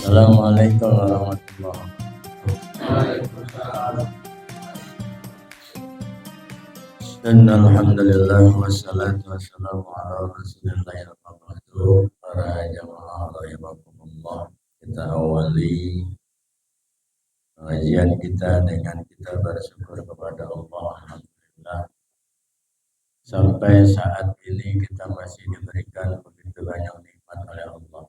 Assalamualaikum warahmatullahi wabarakatuh. Alhamdulillah wassalatu wassalamu ala rasulillah para jamaah rahimakumullah. Kita awali pengajian kita dengan kita bersyukur kepada Allah. Alhamdulillah sampai saat ini kita masih diberikan begitu banyak nikmat oleh Allah.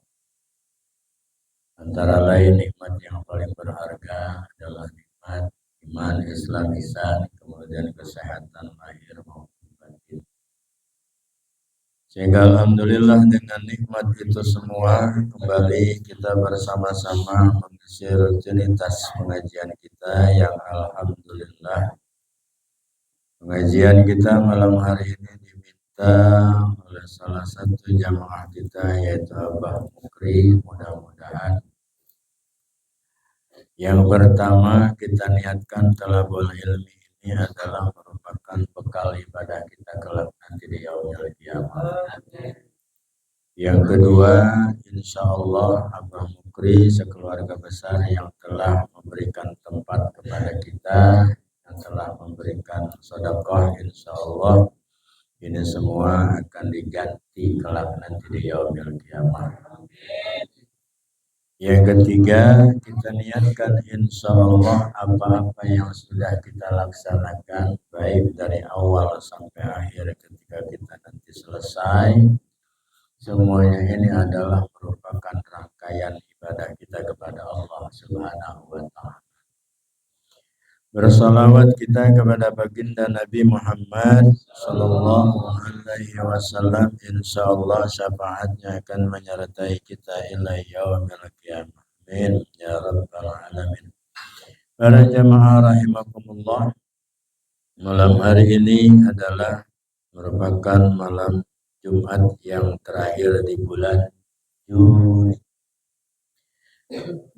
Antara lain nikmat yang paling berharga adalah nikmat iman, Islam, ihsan, kemudian kesehatan lahir maupun batin. Sehingga alhamdulillah dengan nikmat itu semua kembali kita bersama-sama mengisi rutinitas pengajian kita yang alhamdulillah pengajian kita malam hari ini diminta oleh salah satu jamaah kita yaitu Abah Mukri. Mudah-mudahan yang pertama kita niatkan talabul ilmi ini adalah merupakan bekal ibadah kita kelak nanti di yaumil qiyamah. Yang kedua, insya Allah Abah Mukri sekeluarga besar yang telah memberikan tempat kepada kita, yang telah memberikan sedekah, insya Allah ini semua akan diganti kelak nanti di yaumil qiyamah. Yang ketiga, kita niatkan insya Allah apa-apa yang sudah kita laksanakan baik dari awal sampai akhir ketika kita nanti selesai, semuanya ini adalah merupakan rangkaian ibadah kita kepada Allah Subhanahu wa Ta'ala. Bersalawat kita kepada baginda Nabi Muhammad Sallallahu Alaihi Wasallam, insya Allah syafaatnya akan menyertai kita ila yaumil qiyamah. Amin ya rabbal alamin. Para jamaah rahimakumullah, malam hari ini adalah merupakan malam Jumat yang terakhir di bulan Juni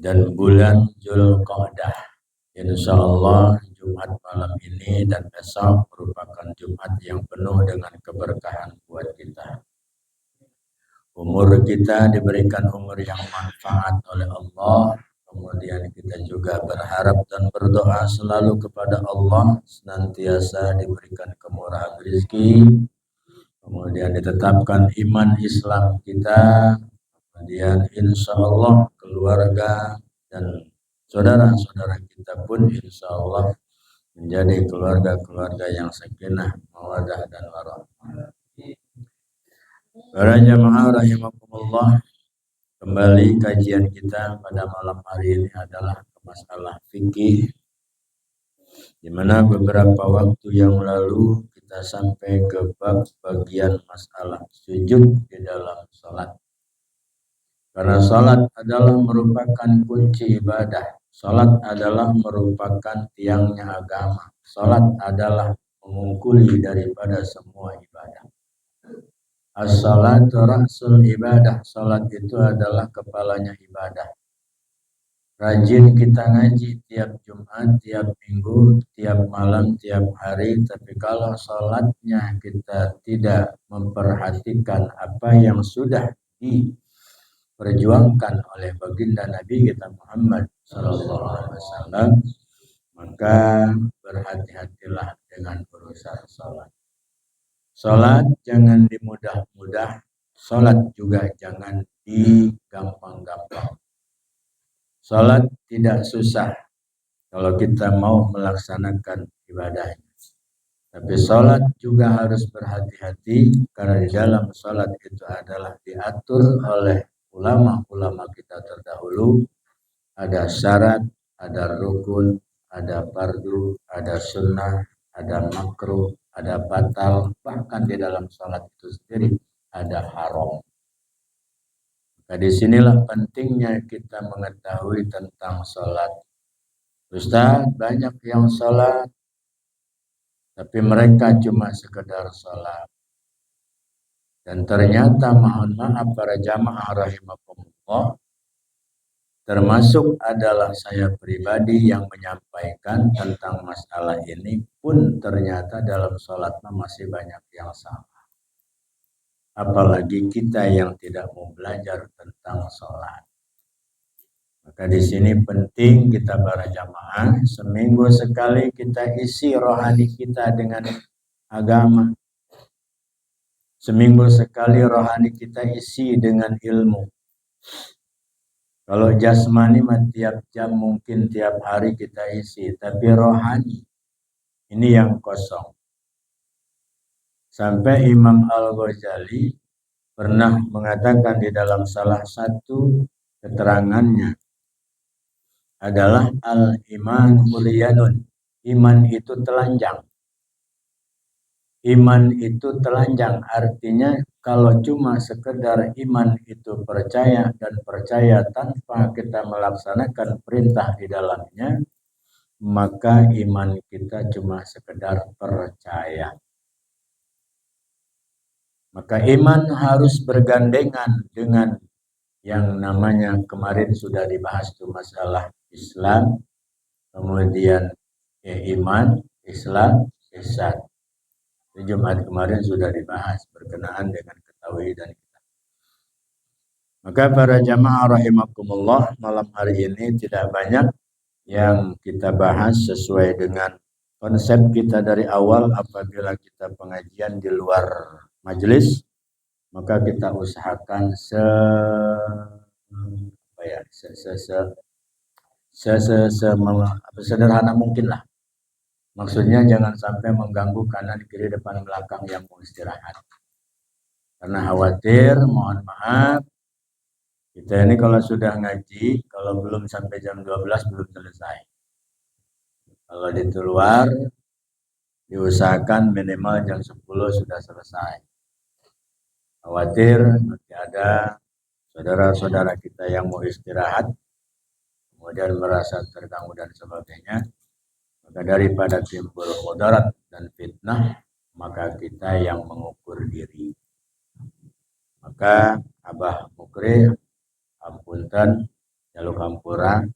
dan bulan Dzulqa'dah. Insya Allah Jumat malam ini dan besok merupakan Jumat yang penuh dengan keberkahan buat kita. Umur kita diberikan umur yang manfaat oleh Allah. Kemudian kita juga berharap dan berdoa selalu kepada Allah senantiasa diberikan kemurahan rezeki. Kemudian ditetapkan iman Islam kita. Kemudian insya Allah keluarga dan saudara-saudara kita pun insya Allah menjadi keluarga-keluarga yang sakinah, mawaddah dan warahmah. Para jamaah rahimakumullah, kembali kajian kita pada malam hari ini adalah masalah fikih, di mana beberapa waktu yang lalu kita sampai ke bab bagian masalah sujud di dalam salat. Karena salat adalah merupakan kunci ibadah. Salat adalah merupakan tiangnya agama. Salat adalah mengungkuli daripada semua ibadah. As-salatu ra'sul ibadah. Salat itu adalah kepalanya ibadah. Rajin kita ngaji tiap Jumat, tiap minggu, tiap malam, tiap hari. Tapi kalau salatnya kita tidak memperhatikan apa yang sudah diperjuangkan oleh baginda Nabi kita Muhammad Sallallahu Alaihi Wasallam, maka berhati-hatilah dengan urusan salat. Salat jangan dimudah-mudah, salat juga jangan digampang-gampang. Salat tidak susah kalau kita mau melaksanakan ibadahnya. Tapi salat juga harus berhati-hati karena di dalam salat itu adalah diatur oleh ulama-ulama kita terdahulu. Ada syarat, ada rukun, ada fardu, ada sunnah, ada makruh, ada batal, bahkan di dalam salat itu sendiri ada haram. Nah, disinilah pentingnya kita mengetahui tentang salat. Ustaz, banyak yang salat, tapi mereka cuma sekedar salat. Dan ternyata mohon maaf para jamaah rahimakumullah, termasuk adalah saya pribadi yang menyampaikan tentang masalah ini pun ternyata dalam sholat masih banyak yang salah. Apalagi kita yang tidak mau belajar tentang sholat. Maka di sini penting kita para jamaah seminggu sekali kita isi rohani kita dengan agama. Seminggu sekali rohani kita isi dengan ilmu. Kalau jasmani mah tiap jam mungkin tiap hari kita isi, tapi rohani ini yang kosong. Sampai Imam Al-Ghazali pernah mengatakan di dalam salah satu keterangannya adalah al-iman mulyanun. Iman itu telanjang. Iman itu telanjang, artinya kalau cuma sekedar iman itu percaya dan percaya tanpa kita melaksanakan perintah di dalamnya, maka iman kita cuma sekedar percaya. Maka iman harus bergandengan dengan yang namanya kemarin sudah dibahas tuh masalah Islam, kemudian iman, Islam, ihsan. Di Jumat kemarin sudah dibahas berkenaan dengan ketauhidan kita. Maka para jamaah rahimakumullah, malam hari ini tidak banyak yang kita bahas sesuai dengan konsep kita dari awal. Apabila kita pengajian di luar majelis, maka kita usahakan sederhana mungkin lah. Maksudnya jangan sampai mengganggu kanan kiri depan belakang yang mau istirahat. Karena khawatir, mohon maaf, kita ini kalau sudah ngaji, kalau belum sampai jam 12 belum selesai. Kalau di luar, diusahakan minimal jam 10 sudah selesai. Khawatir nanti ada saudara-saudara kita yang mau istirahat, kemudian merasa terganggu dan sebagainya. Maka daripada timbul mudarat dan fitnah, maka kita yang mengukur diri. Maka Abah Mukri, ampunten, jaluk hampura,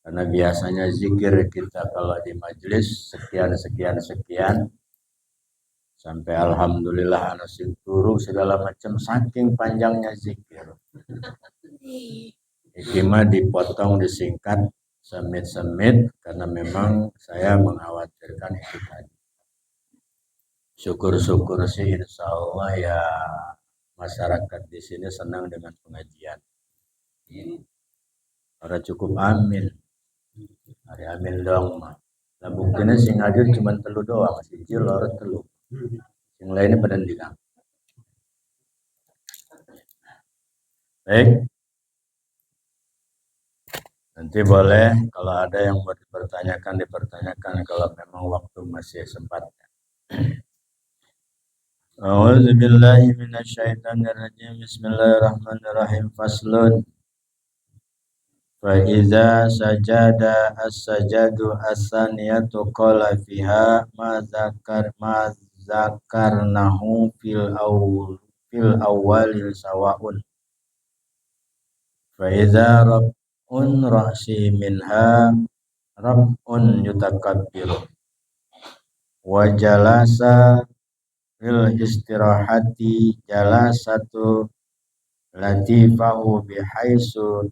karena biasanya zikir kita kalau di majelis sekian sampai alhamdulillah anasing turu segala macam saking panjangnya zikir. Ikimah dipotong disingkat semit karena memang saya mengkhawatirkan itu tadi. Syukur-syukur sih insya Allah ya masyarakat di sini senang dengan pengajian. Orang cukup amin. Hari amin dong mah. Nah buktinya sing hadir cuma telu doang, siji loro telu. Yang lainnya pada digang. Baik. Nanti boleh kalau ada yang mau dipertanyakan kalau memang waktu masih sempat. A'udzu billahi minasyaitonir rajim. Bismillahirrahmanirrahim. Faslun. Fa iza sajada as-sajadu as-saniyatu qala fiha ma zakarnahu fil awwalil sawa'un. Fa iza ra'si minha rab'un yutakabbiru wa jalasa fil istirahati jalasatu latifahu bihaisu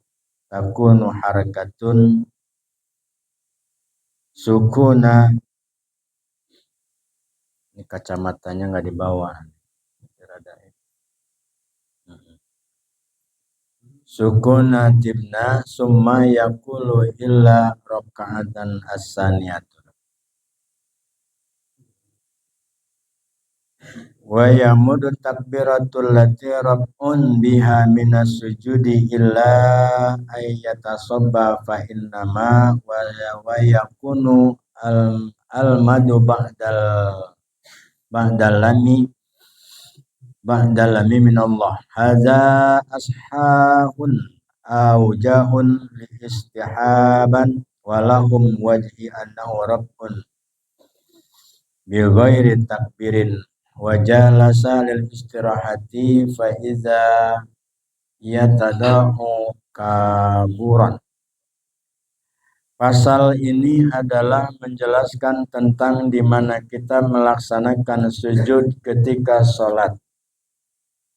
takunu harakatun sukuna. Ini kacamatanya nggak di bawah. Sukuna tibna summa yakulu illa roka'atan as-saniyatun. Wa yamudu takbiratul lati rab'un biha minas sujudi illa ayyatasobba fa innama wa yakunu al-madu ba'dal lami minallah. Hadza ashabun aujahun li istihaban walahum wajhi annahu rabbun bi ghairi takbirin wa jalasa lil istirahati fa iza yatadahu kaburan. Pasal ini adalah menjelaskan tentang di mana kita melaksanakan sujud ketika sholat.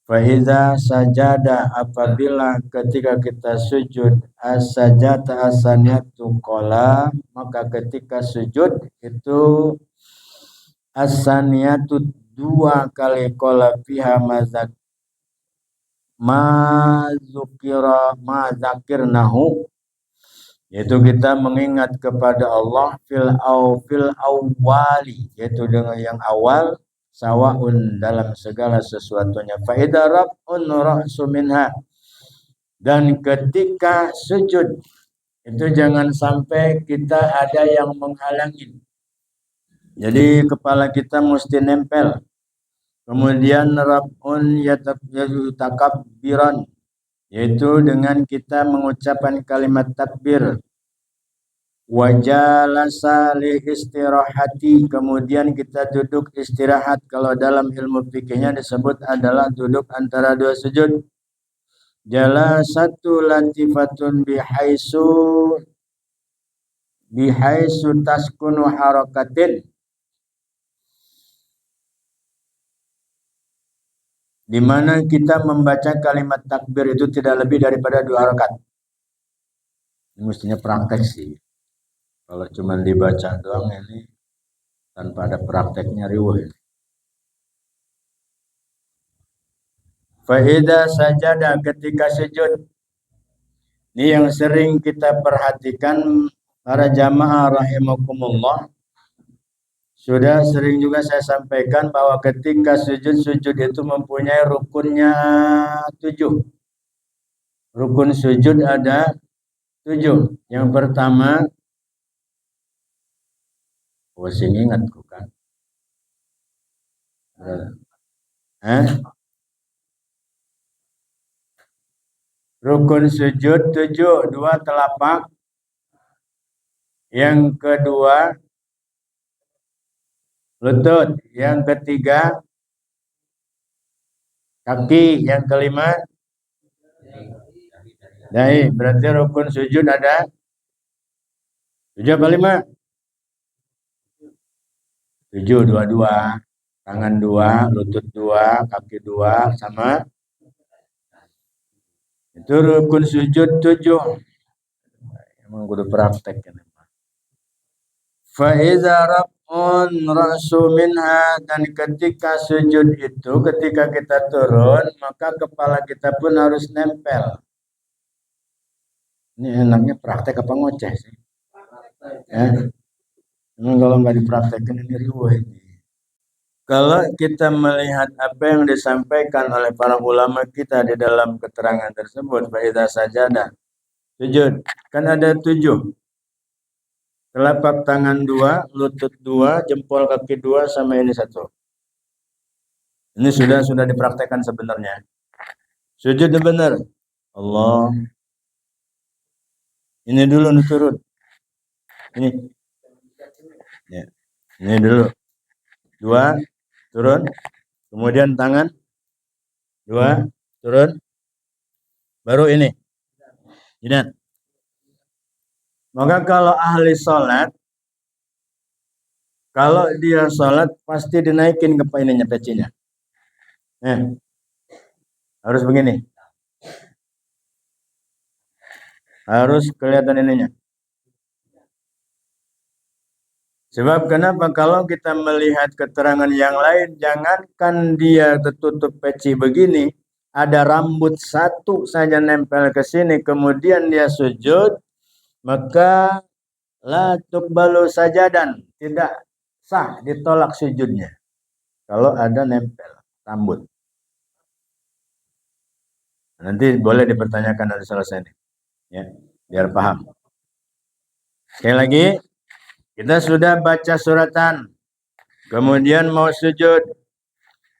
Faiza sajada, apabila ketika kita sujud as-sajata as-saniyatu qala, maka ketika sujud itu as-saniyatu dua kali qala fiha mazakirnahu, yaitu kita mengingat kepada Allah fil awwali, yaitu dengan yang awal, sawaun dalam segala sesuatunya. Fa idza raf'un ra'su minha, dan ketika sujud itu jangan sampai kita ada yang menghalangi. Jadi kepala kita mesti nempel. Kemudian raf'un yatakabbiran, yaitu dengan kita mengucapkan kalimat takbir. Wajalasa li istirahati, kemudian kita duduk istirahat. Kalau dalam ilmu fikihnya disebut adalah duduk antara dua sujud. Jalasatu latifatun bihaisu taskunu harakatin, di mana kita membaca kalimat takbir itu tidak lebih daripada 2 rakaat. Ini mestinya praktek sih. Kalau cuma dibaca doang ini tanpa ada prakteknya riuh. Fa'idha sajada, ketika sujud. Ini yang sering kita perhatikan para jamaah rahimakumullah. Sudah sering juga saya sampaikan bahwa ketika sujud itu mempunyai rukunnya 7. Rukun sujud ada 7. Yang pertama, wasing ingat bukan? Rukun sujud 7, 2 telapak. Yang kedua lutut. Yang ketiga kaki. Yang kelima dahi. Berarti rukun sujud ada 7 apa 5? 7, 2. Tangan 2, lutut 2, kaki 2, sama. Itu rukun sujud 7. Emang kudu praktek kan. Fa iza raf'un ra'su minha, dan ketika sujud itu, ketika kita turun, maka kepala kita pun harus nempel. Ini enaknya praktek apa ngoceh sih? Emang kalau nggak dipraktekin ini riuh ini. Kalau kita melihat apa yang disampaikan oleh para ulama kita di dalam keterangan tersebut, fa iza sajada, sujud, kan ada 7. Telapak tangan 2, lutut 2, jempol kaki 2, sama ini 1. Ini sudah dipraktekkan sebenarnya. Sujud benar. Allah. Ini dulu turun. Ini. Ya. Ini dulu. 2 turun. Kemudian tangan 2 turun. Baru ini. Jidat. Maka kalau ahli sholat, kalau dia sholat pasti dinaikin ke ininya, pecinya. Harus begini. Harus kelihatan ininya. Sebab kenapa? Kalau kita melihat keterangan yang lain, jangankan dia tertutup peci begini, ada rambut 1 saja nempel ke sini, kemudian dia sujud, maka la tuqbalu sajadan, tidak sah, ditolak sujudnya kalau ada nempel rambut. Nanti boleh dipertanyakan nanti selesai nih, ya, biar paham. Sekali lagi, kita sudah baca suratan, kemudian mau sujud.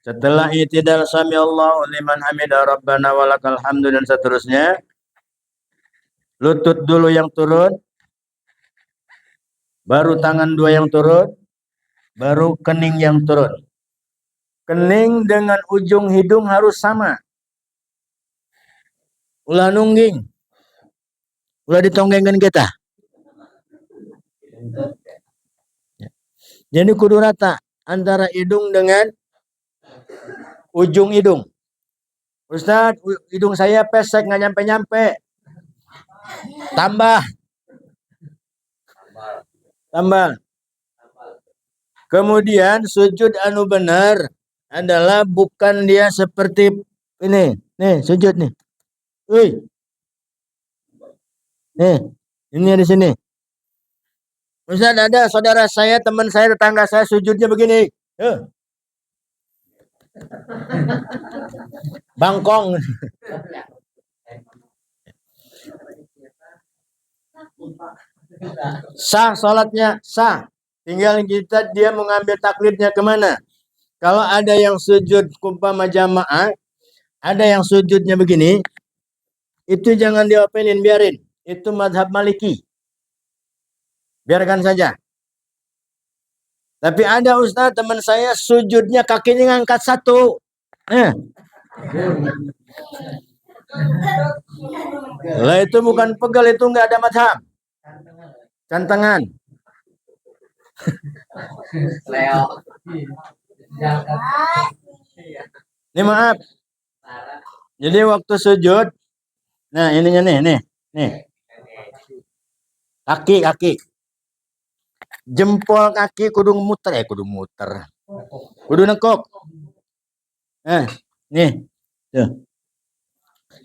Setelah i'tidal sami Allahu liman hamidah rabbana walakal hamdu dan seterusnya, lutut dulu yang turun, baru tangan 2 yang turun, baru kening yang turun. Kening dengan ujung hidung harus sama. Ulah nungging. Ulah ditonggengkan kita. Jadi kudu rata antara hidung dengan ujung hidung. Ustadz, hidung saya pesek nggak nyampe-nyampe. Tambah, tambah. Kemudian sujud anu benar adalah bukan dia seperti ini. Nih, sujud nih. Wih, nih. Ini di sini. Ustaz, ada saudara saya, teman saya, tetangga saya sujudnya begini. Bangkong. Sah sholatnya, sah. Tinggal kita dia mengambil taklidnya kemana. Kalau ada yang sujud umpama jamaah, ada yang sujudnya begini, itu jangan diopenin, biarin. Itu madhab Maliki. Biarkan saja. Tapi ada Ustaz teman saya sujudnya kakinya ngangkat satu. Lah itu bukan pegal, itu nggak ada madhab. Cantengan. Ini maaf. Jadi waktu sujud, nah ininya nih. Kaki. Jempol kaki kudu muter. Kudu nekuk. Nih. Tuh.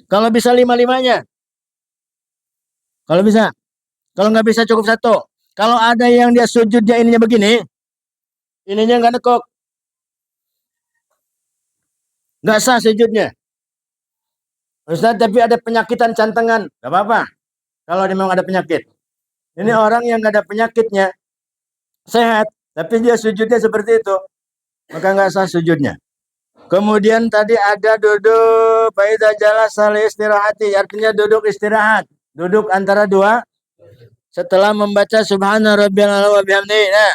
Kalau bisa 5-5-nya. Kalau bisa. Kalau nggak bisa cukup satu. Kalau ada yang dia sujudnya ininya begini, ininya nggak nekuk. Nggak sah sujudnya. Ustaz, tapi ada penyakitan cantengan. Nggak apa-apa. Kalau memang ada penyakit. Ini orang yang nggak ada penyakitnya, sehat, tapi dia sujudnya seperti itu, maka nggak sah sujudnya. Kemudian tadi ada duduk faida jalasa li istirahati, artinya duduk istirahat, duduk antara dua setelah membaca subhana rabbiyal a'la wa bihamdihi. Nah,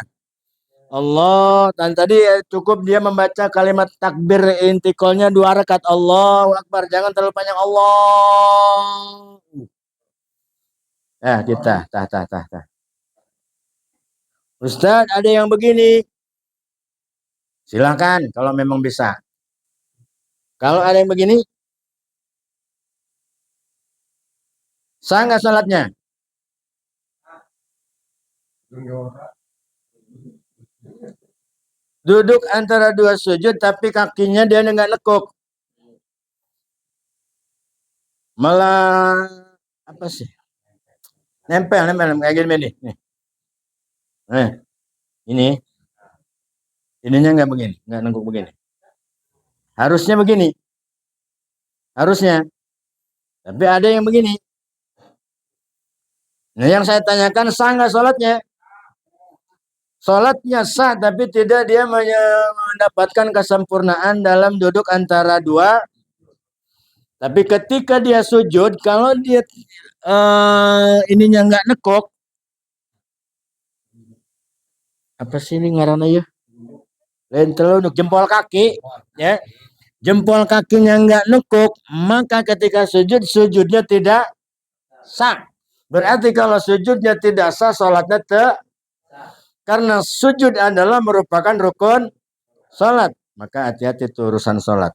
Allah, dan tadi cukup dia membaca kalimat takbir intiqalnya 2 rakaat. Allahu Akbar, jangan terlalu panjang Allah. Kita tah. Ustaz, ada yang begini. Silakan kalau memang bisa. Kalau ada yang begini, sah nggak salatnya? Duduk antara dua sujud tapi kakinya dia nggak nekuk. Malah apa sih? Nempel kayak gini nih. Ini. Ininya nggak begini, nggak nekuk begini. Harusnya begini. Harusnya. Tapi ada yang begini. Nah, yang saya tanyakan sah nggak sholatnya? Sholatnya sah, tapi tidak dia mendapatkan kesempurnaan dalam duduk antara dua. Tapi ketika dia sujud, kalau dia ininya nggak nekuk, apa sih ini ngaranna ya? Lentelunuk jempol kaki, ya. Jempol kakinya nggak nekuk, maka ketika sujud, sujudnya tidak sah. Berarti kalau sujudnya tidak sah, sholatnya karena sujud adalah merupakan rukun sholat. Maka hati-hati itu urusan sholat.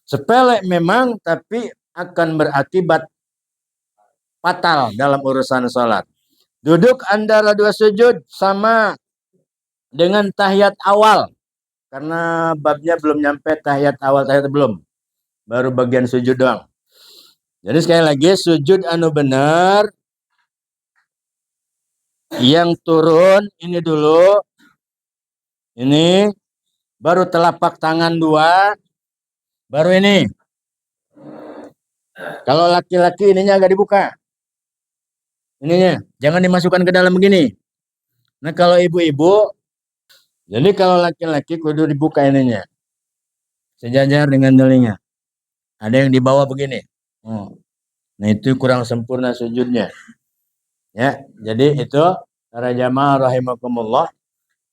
Sepele memang, tapi akan berakibat fatal dalam urusan sholat. Duduk antara dua sujud sama dengan tahiyat awal. Karena babnya belum nyampe tahiyat awal, tahiyat belum. Baru bagian sujud doang. Jadi sekali lagi, sujud anu benar, yang turun ini dulu, ini baru telapak tangan 2, baru ini. Kalau laki-laki ininya agak dibuka, ininya jangan dimasukkan ke dalam begini. Nah kalau ibu-ibu, jadi kalau laki-laki kudu dibuka ininya, sejajar dengan telinga. Ada yang di bawah begini. Nah itu kurang sempurna sujudnya. Ya, jadi itu para jamaah rahimakumullah.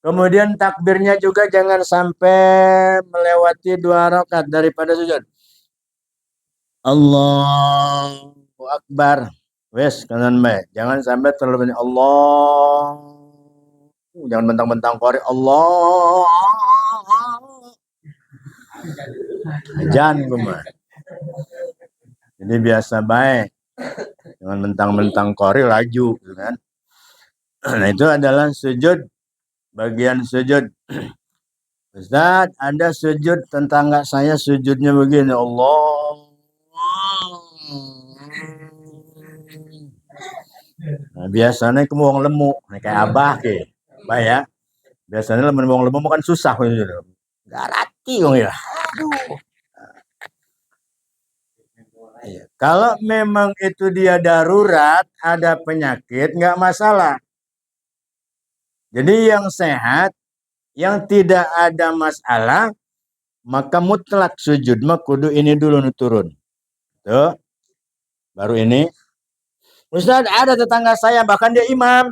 Kemudian takbirnya juga jangan sampai melewati 2 rakaat daripada sujud. Allahu Akbar. Wes kanan baik. Jangan sampai terlalu banyak Allah. Jangan bentang-bentang korek Allah. Ajan kumah. Jadi biasa baik. Jangan mentang-mentang kori laju, gitu kan. Nah itu adalah sujud, bagian sujud. Ustaz, ada sujud tetangga saya sujudnya begini, Allah. Nah, biasanya ke wong lemu, kayak abah ke, abah ya. Biasanya lemon wong lemu kan susah gitu. Garati wong ya. Iya. Kalau memang itu dia darurat, ada penyakit, nggak masalah. Jadi yang sehat, yang tidak ada masalah, maka mutlak sujud mah kudu ini dulu turun. Tuh. Baru ini. Ustaz, ada tetangga saya bahkan dia imam.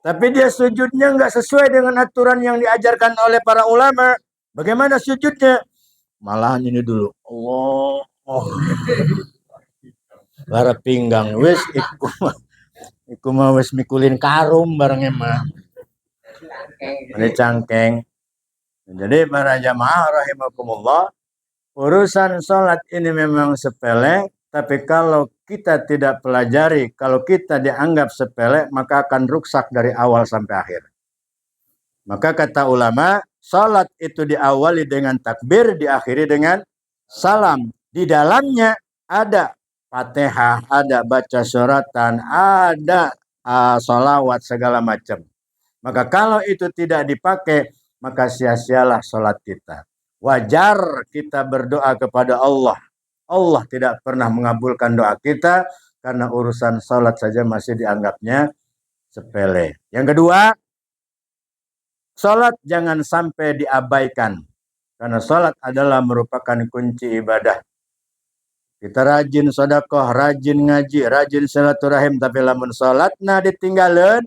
Tapi dia sujudnya nggak sesuai dengan aturan yang diajarkan oleh para ulama. Bagaimana sujudnya? Malahan ini dulu. Allah. Oh. Lara pinggang wis iku mah wis mikulin karum bareng mah. Ini cangkeng. Jadi para jamaah rahimakumullah, urusan sholat ini memang sepele, tapi kalau kita tidak pelajari, kalau kita dianggap sepele, maka akan rusak dari awal sampai akhir. Maka kata ulama, sholat itu diawali dengan takbir, diakhiri dengan salam. Di dalamnya ada Fatihah, ada baca suratan, ada sholawat segala macam. Maka kalau itu tidak dipakai, maka sia-sialah sholat kita. Wajar kita berdoa kepada Allah. Allah tidak pernah mengabulkan doa kita karena urusan sholat saja masih dianggapnya sepele. Yang kedua, sholat jangan sampai diabaikan. Karena sholat adalah merupakan kunci ibadah. Kita rajin sedekah, rajin ngaji, rajin silaturahim, tapi lamun sholat nah ditinggalin,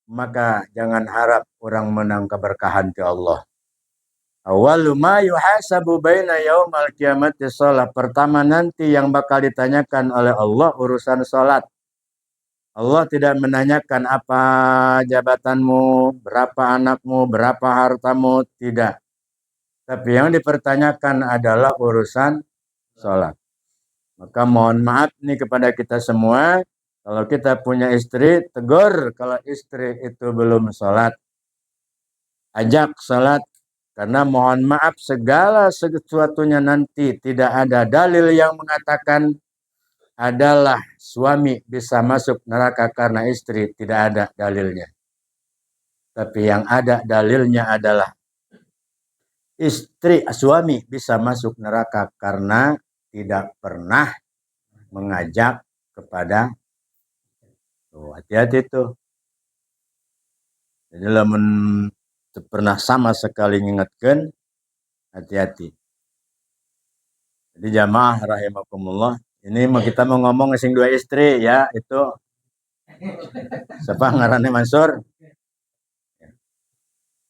maka jangan harap orang menang keberkahan ke Allah. Awwalu ma yuhasabu baina yaumal qiyamati shalah. Pertama nanti yang bakal ditanyakan oleh Allah urusan salat. Allah tidak menanyakan apa jabatanmu, berapa anakmu, berapa hartamu, tidak. Tapi yang dipertanyakan adalah urusan salat. Maka mohon maaf nih kepada kita semua, kalau kita punya istri, tegur kalau istri itu belum salat. Ajak salat. Karena mohon maaf segala sesuatunya nanti tidak ada dalil yang mengatakan adalah suami bisa masuk neraka karena istri, tidak ada dalilnya. Tapi yang ada dalilnya adalah suami bisa masuk neraka karena tidak pernah mengajak kepada hati-hati tuh. Jadi lamun pernah sama sekali mengingatkan, hati-hati. Jadi jamaah rahimakumullah, ini kita mau ngomong sing dua istri ya, itu siapa ngarannya Mansur?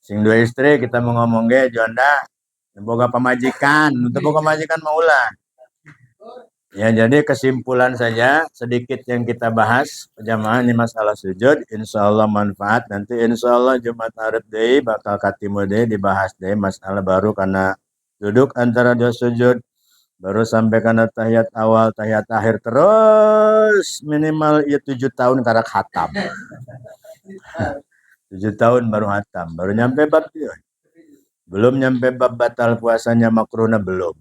Sing dua istri kita mau ngomong ge Jonda, boga pamajikan, untuk boga pamajikan maulah. Ya, jadi kesimpulan saja sedikit yang kita bahas jamaah ini masalah sujud, insya Allah manfaat. Nanti insya Allah Jumat Arif deui bakal katimu deui dibahas deui masalah baru karena duduk antara dua sujud. Baru sampai karena tahiyat awal, tahiyat akhir terus minimal ya 7 tahun karak hatam. 7 tahun baru hatam, baru nyampe bab itu. Belum nyampe bab batal puasanya makruhnya belum.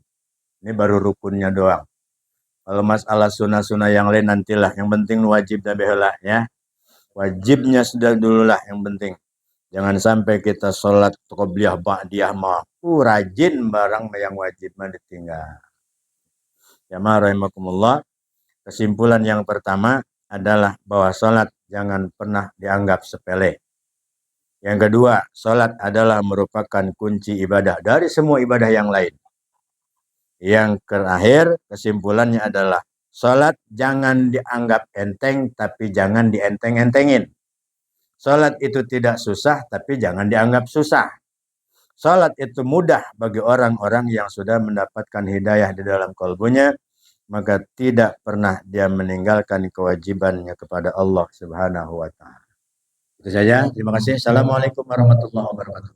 Ini baru rukunnya doang. Kalau masalah sunah-sunah yang lain nantilah. Yang penting wajibnya behelah ya. Wajibnya sudah dululah yang penting. Jangan sampai kita sholat qobliyah ba'diyah mah. Rajin barang yang wajib mah ditinggal. Jamaah rahimakumullah, kesimpulan yang pertama adalah bahwa sholat jangan pernah dianggap sepele. Yang kedua, sholat adalah merupakan kunci ibadah dari semua ibadah yang lain. Yang terakhir, kesimpulannya adalah sholat jangan dianggap enteng, tapi jangan dienteng-entengin. Sholat itu tidak susah, tapi jangan dianggap susah. Sholat itu mudah bagi orang-orang yang sudah mendapatkan hidayah di dalam kalbunya, maka tidak pernah dia meninggalkan kewajibannya kepada Allah Subhanahu wa Ta'ala. Itu saja. Terima kasih. Assalamualaikum warahmatullahi wabarakatuh.